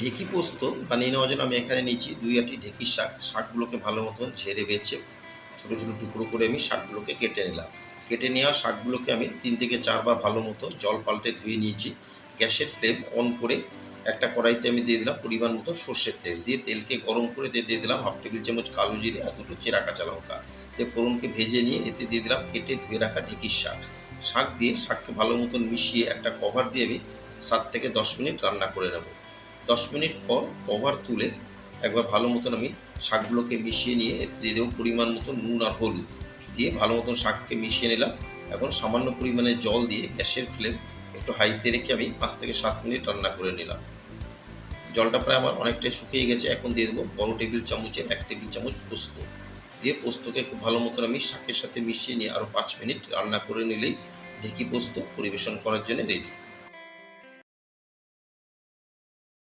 ঢেঁকি পোস্ত বানিয়ে নেওয়ার জন্য আমি এখানে নিচ্ছি 2 আটি ঢেঁকির শাক। শাকগুলোকে ভালো মতো ঝেড়ে বেছে ছোটো ছোটো টুকরো করে আমি শাকগুলোকে কেটে নিলাম। কেটে নেওয়া শাকগুলোকে আমি 3 থেকে 4 বার ভালো মতো জল পাল্টে ধুয়ে নিয়েছি। গ্যাসের ফ্লেম অন করে একটা কড়াইতে আমি দিয়ে দিলাম পরিমাণ মতো সর্ষের তেল। দিয়ে তেলকে গরম করে দিয়ে দিলাম 1/2 টেবিল চামচ কালো জিরে আর 2টো চেরা কাঁচা লঙ্কা। দিয়ে ফোড়নকে ভেজে নিয়ে এতে দিয়ে দিলাম কেটে ধুয়ে রাখা ঢেঁকির শাক। শাক দিয়ে শাককে ভালো মতন মিশিয়ে একটা কভার দিয়ে আমি 7 থেকে 10 মিনিট রান্না করে নেব। 10 মিনিট পর কভার তুলে একবার ভালো মতন আমি শাকগুলোকে মিশিয়ে নিয়ে এতে দিয়ে দেবো পরিমাণ মতো নুন আর হলুদ। দিয়ে ভালো মতন শাককে মিশিয়ে নিলাম। এখন সামান্য পরিমাণে জল দিয়ে গ্যাসের ফ্লেম একটু হাইতে রেখে আমি 5 থেকে 7 মিনিট রান্না করে নিলাম। জলটা প্রায় আমার অনেকটাই শুকিয়ে গেছে। এখন দিয়ে দেবো বড় টেবিল চামচের 1 টেবিল চামচ পোস্ত। দিয়ে পোস্তকে খুব ভালো মতন আমি শাকের সাথে মিশিয়ে নিয়ে আরও 5 মিনিট রান্না করে নিলেই ঢেঁকি পোস্ত পরিবেশন করার জন্য রেডি।